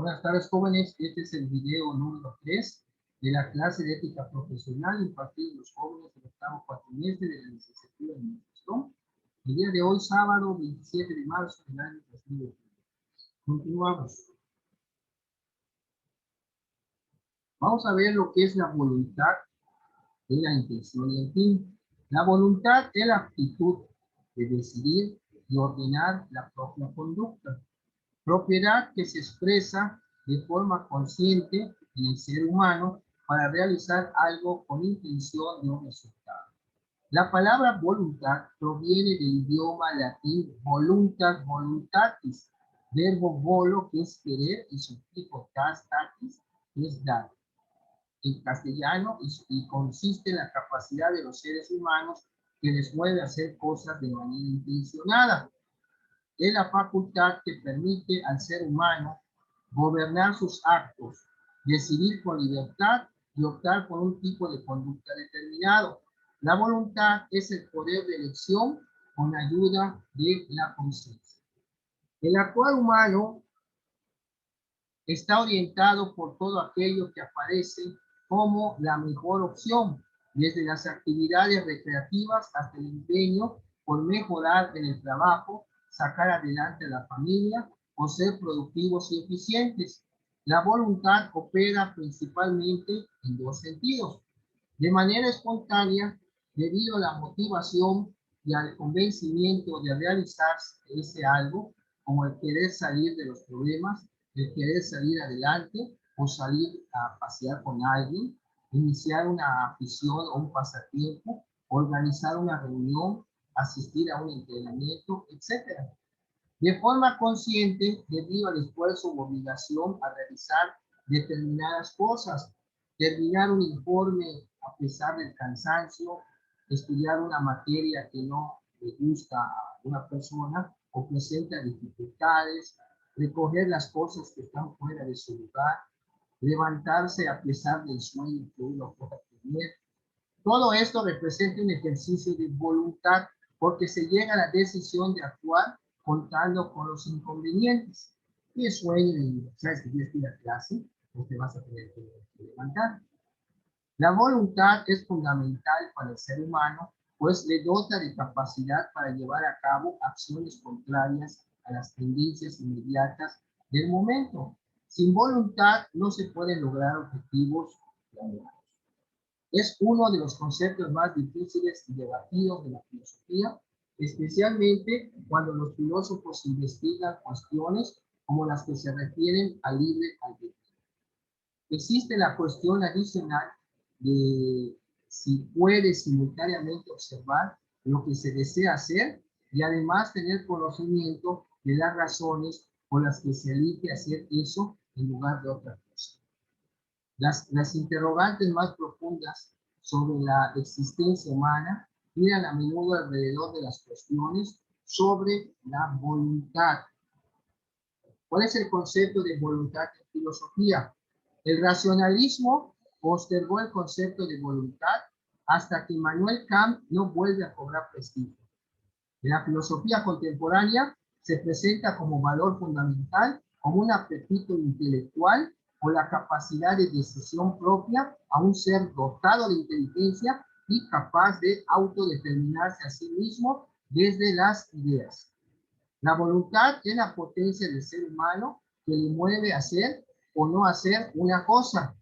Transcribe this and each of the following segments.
Buenas tardes, jóvenes. Este es el video número 3 de la clase de ética profesional impartida a los jóvenes del octavo cuatrimestre de la licenciatura en Administración. El día de hoy, sábado 27 de marzo del año 2021. Continuamos. Vamos a ver lo que es la voluntad, y la intención y el fin. La voluntad es la aptitud de decidir y ordenar la propia conducta. Propiedad que se expresa de forma consciente en el ser humano para realizar algo con intención de un resultado. La palabra voluntad proviene del idioma latín voluntas voluntatis, verbo volo, que es querer, y sufijo tas tatis, que es dar. En castellano, y consiste en la capacidad de los seres humanos que les mueve a hacer cosas de manera intencionada. Es la facultad que permite al ser humano gobernar sus actos, decidir con libertad y optar por un tipo de conducta determinado. La voluntad es el poder de elección con ayuda de la conciencia. El actuar humano está orientado por todo aquello que aparece como la mejor opción, desde las actividades recreativas hasta el empeño por mejorar en el trabajo, sacar adelante a la familia o ser productivos y eficientes. La voluntad opera principalmente en dos sentidos. De manera espontánea, debido a la motivación y al convencimiento de realizar ese algo, como el querer salir de los problemas, el querer salir adelante o salir a pasear con alguien, iniciar una afición o un pasatiempo, organizar una reunión, asistir a un entrenamiento, etc. De forma consciente, debido al esfuerzo u obligación a realizar determinadas cosas, terminar un informe a pesar del cansancio, estudiar una materia que no le gusta a una persona o presenta dificultades, recoger las cosas que están fuera de su lugar, levantarse a pesar del sueño que uno pueda tener. Todo esto representa un ejercicio de voluntad porque se llega a la decisión de actuar contando con los inconvenientes. Y el sueño, y sabes que tienes que ir a clase, pues te vas a tener que levantar. La voluntad es fundamental para el ser humano, pues le dota de capacidad para llevar a cabo acciones contrarias a las tendencias inmediatas del momento. Sin voluntad no se pueden lograr objetivos planeados. Es uno de los conceptos más difíciles y debatidos de la filosofía, especialmente cuando los filósofos investigan cuestiones como las que se refieren al libre albedrío. Existe la cuestión adicional de si puede simultáneamente observar lo que se desea hacer y además tener conocimiento de las razones por las que se elige hacer eso en lugar de otra cosa. Las interrogantes más profundas sobre la existencia humana giran a menudo alrededor de las cuestiones sobre la voluntad. ¿Cuál es el concepto de voluntad en filosofía? El racionalismo postergó el concepto de voluntad hasta que Immanuel Kant no vuelve a cobrar prestigio. En la filosofía contemporánea se presenta como valor fundamental como un apetito intelectual o la capacidad de decisión propia a un ser dotado de inteligencia y capaz de autodeterminarse a sí mismo desde las ideas. La voluntad es la potencia del ser humano que le mueve a hacer o no hacer una cosa.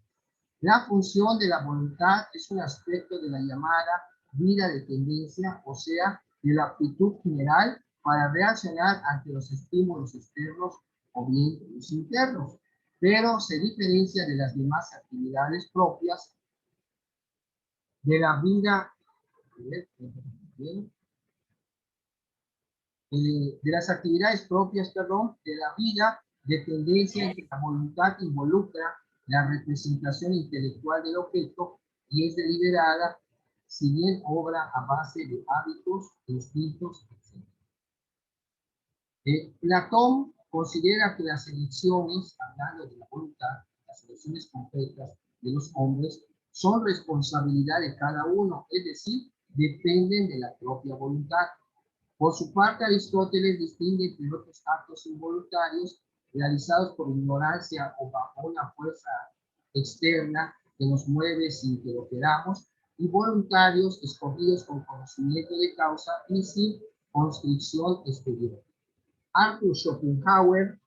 La función de la voluntad es un aspecto de la llamada vida de tendencia, o sea, de la aptitud general para reaccionar ante los estímulos externos o bien los internos, pero se diferencia de las demás actividades propias de la vida, de las actividades propias, de la vida de tendencia en que la voluntad involucra la representación intelectual del objeto y es deliberada, si bien obra a base de hábitos, instintos, etc. Platón considera que las elecciones, hablando de la voluntad, las elecciones concretas de los hombres, son responsabilidad de cada uno, es decir, dependen de la propia voluntad. Por su parte, Aristóteles distingue entre otros actos involuntarios realizados por ignorancia o bajo una fuerza externa que nos mueve sin que lo queramos, y voluntarios escogidos con conocimiento de causa y sin constricción exterior. Arthur Schopenhauer,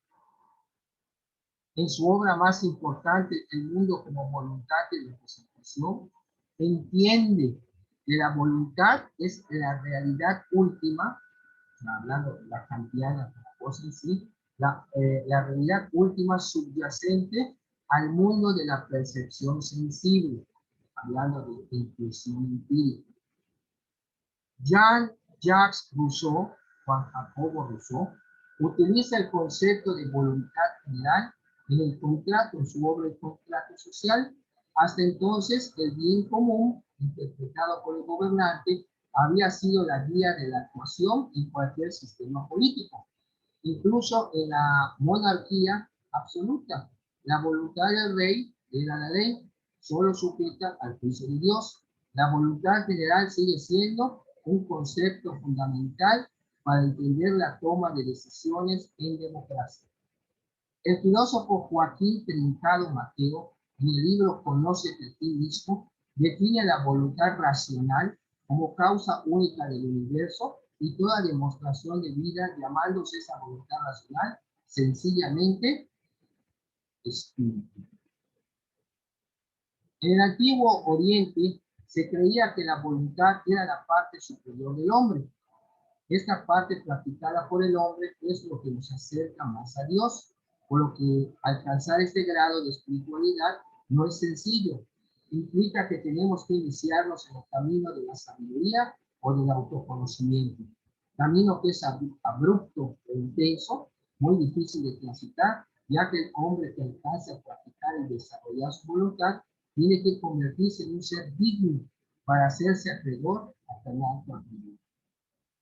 en su obra más importante, El mundo como voluntad de representación, entiende que la voluntad es la realidad última, hablando de la kantiana, la cosa en sí, la realidad última subyacente al mundo de la percepción sensible, hablando de intuición empírica. Jean-Jacques Rousseau, Juan Jacobo Rousseau, utiliza el concepto de voluntad general en el contrato, en su obra El contrato social. Hasta entonces, el bien común, interpretado por el gobernante, había sido la guía de la actuación en cualquier sistema político, incluso en la monarquía absoluta. La voluntad del rey era la ley, solo sujeta al juicio de Dios. La voluntad general sigue siendo un concepto fundamental para entender la toma de decisiones en democracia. El filósofo Joaquín Trincado Mateo, en el libro Conócete a ti mismo, define la voluntad racional como causa única del universo y toda demostración de vida, llamándose esa voluntad racional sencillamente espíritu. En el antiguo Oriente se creía que la voluntad era la parte superior del hombre. Esta parte practicada por el hombre es lo que nos acerca más a Dios, por lo que alcanzar este grado de espiritualidad no es sencillo. Implica que tenemos que iniciarnos en el camino de la sabiduría o del autoconocimiento. Camino que es abrupto e intenso, muy difícil de transitar, ya que el hombre que alcanza a practicar y desarrollar su voluntad tiene que convertirse en un ser digno para hacerse acreedor a tan alto atributo.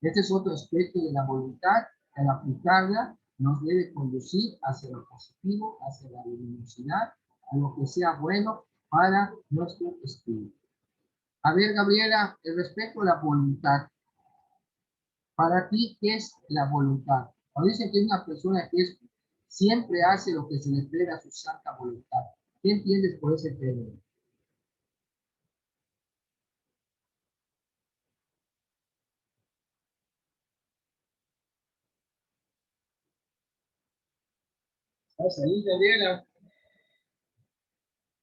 Este es otro aspecto de la voluntad. Al aplicarla, nos debe conducir hacia lo positivo, hacia la luminosidad, a lo que sea bueno para nuestro espíritu. A ver, Gabriela, respecto a la voluntad, para ti, ¿qué es la voluntad? Cuando dicen que es una persona que siempre hace lo que se le espera a su santa voluntad, ¿qué entiendes por ese término? ¿Estás ahí, Gabriela?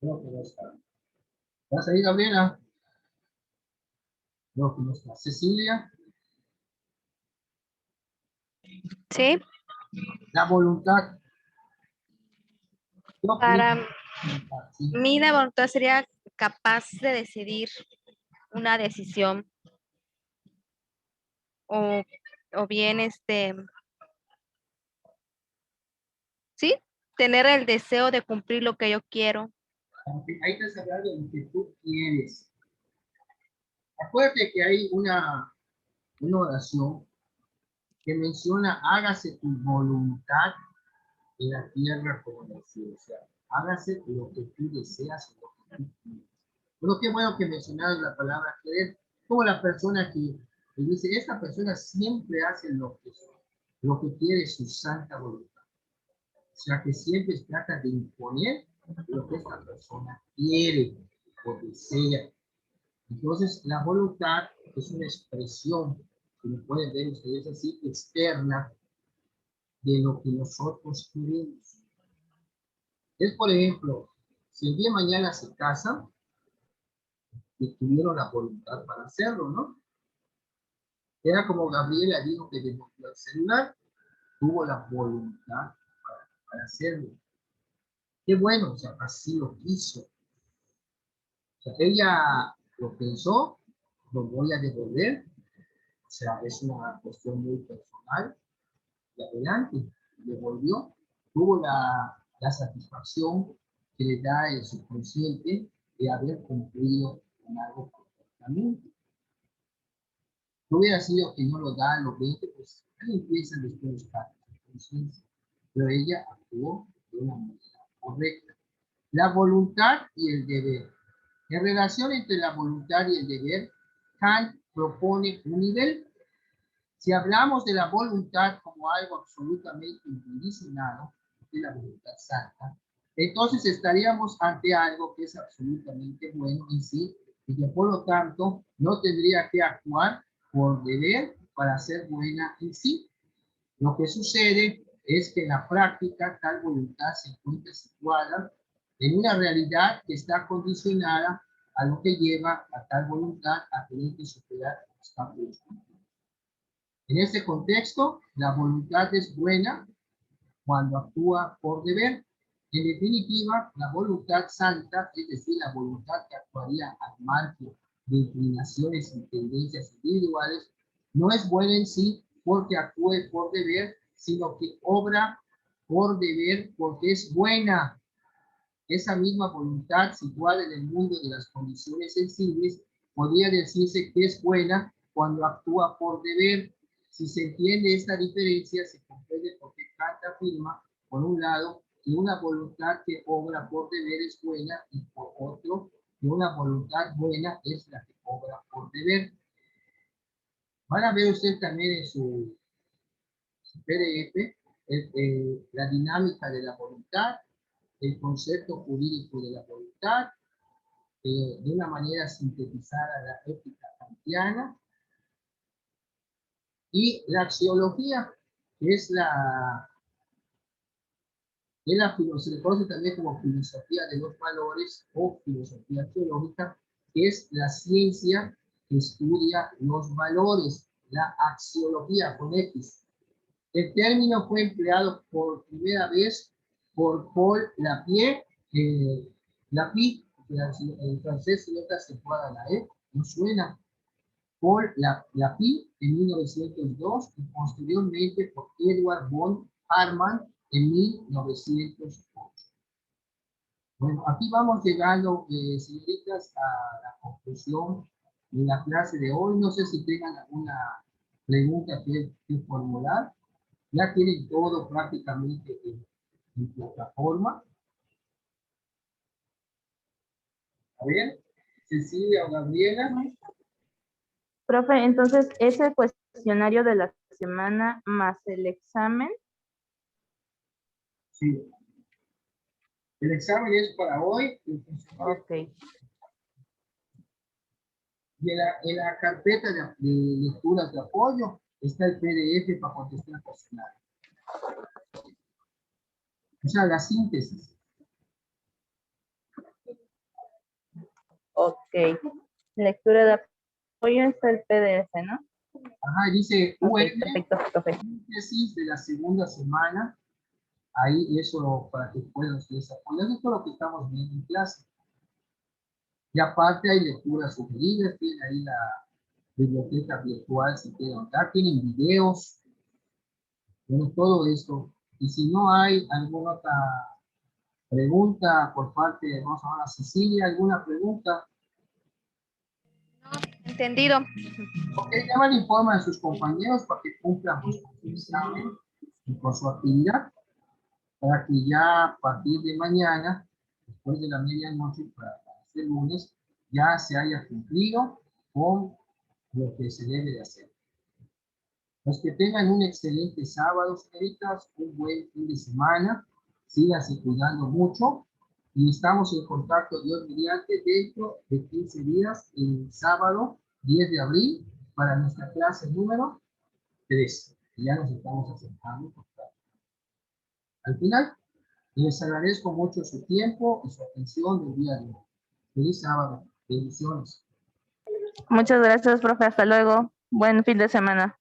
No, que no está. ¿Estás ahí, Gabriela? No, que no está. Cecilia, Sí, la voluntad. ¿Qué para opinas? Sí. mí la voluntad sería capaz de decidir una decisión o, o bien sí, tener el deseo de cumplir lo que yo quiero. Ahí estás hablando de lo que tú quieres. Acuérdate que hay una oración que menciona, hágase tu voluntad en la tierra como en el cielo. O sea, hágase lo que tú deseas y lo que tú quieres. Bueno, qué bueno que mencionaron la palabra querer, como la persona que dice, esta persona siempre hace lo que quiere su santa voluntad. O sea, que siempre trata de imponer lo que esta persona quiere o desea. Entonces, la voluntad es una expresión, como pueden ver ustedes así, externa de lo que nosotros queremos. Es, por ejemplo, si el día de mañana se casan, que tuvieron la voluntad para hacerlo, ¿no? Era como Gabriela dijo que desbloqueó el celular, tuvo la voluntad para hacerlo. Qué bueno, o sea, así lo quiso. O sea, ella lo pensó, lo voy a devolver, o sea, es una cuestión muy personal, y adelante, devolvió, tuvo la satisfacción que le da el subconsciente de haber cumplido con algo correctamente. No hubiera sido que no lo da, lo 20, pues ahí empiezan después los casos, pero ella actuó de una manera correcta. La voluntad y el deber. En relación entre la voluntad y el deber, Kant propone un nivel. Si hablamos de la voluntad como algo absolutamente incondicionado, de la voluntad santa, entonces estaríamos ante algo que es absolutamente bueno en sí y que por lo tanto no tendría que actuar por deber para ser buena en sí. Lo que sucede es que en la práctica tal voluntad se encuentra situada en una realidad que está condicionada a lo que lleva a tal voluntad a tener que superar obstáculos. En este contexto, la voluntad es buena cuando actúa por deber. En definitiva, la voluntad santa, es decir, la voluntad que actuaría al margen de inclinaciones y tendencias individuales, no es buena en sí porque actúe por deber, sino que obra por deber porque es buena. Esa misma voluntad situada en el mundo de las condiciones sensibles podría decirse que es buena cuando actúa por deber. Si se entiende esta diferencia, se comprende por qué Kant afirma, por un lado, que una voluntad que obra por deber es buena y por otro, que una voluntad buena es la que obra por deber. Van a ver usted también en su PDF la dinámica de la voluntad, el concepto jurídico de la voluntad, de una manera sintetizada la ética kantiana, y la axiología, que es se le conoce también como filosofía de los valores o filosofía teológica, que es la ciencia que estudia los valores, la axiología con X. El término fue empleado por primera vez por Paul Lapie, Lapie, en francés se nota acentuada la E, no suena. Paul Lapie en 1902 y posteriormente por Edward von Harman en 1908. Bueno, aquí vamos llegando, señoritas, a la conclusión de la clase de hoy. No sé si tengan alguna pregunta que formular. Ya tienen todo prácticamente en plataforma. A ver, Cecilia o Gabriela. Profe, entonces, ¿es el cuestionario de la semana más el examen? Sí. El examen es para hoy. Ok. Y en la carpeta de lecturas de apoyo está el PDF para contestar el cuestionario. O sea, la síntesis. Ok. Lectura de apoyo está el PDF, ¿no? Ajá, dice Ok, UM, perfecto, profe. síntesis de la segunda semana. Ahí eso para que puedan ustedes apoyar. Esto es lo que estamos viendo en clase. Y aparte hay lecturas sugeridas, tienen ahí la biblioteca virtual si quieren entrar, tienen videos, bueno, todo esto. Y si no hay alguna otra pregunta por parte de, vamos a ver, Cecilia, ¿alguna pregunta? Entendido. Ok, ya van a informar a sus compañeros para que cumplan pues, con su examen y con su actividad, para que ya a partir de mañana, después de la medianoche, para este lunes, ya se haya cumplido con lo que se debe de hacer. Los que tengan un excelente sábado, señoritas, un buen fin de semana, síganse cuidando mucho y estamos en contacto, Dios mediante, dentro de 15 días, el sábado 10 de abril, para nuestra clase número 3. Ya nos estamos acercando al final. Les agradezco mucho su tiempo y su atención del día de hoy. Feliz sábado. Bendiciones. Muchas gracias, profe. Hasta luego. Buen fin de semana.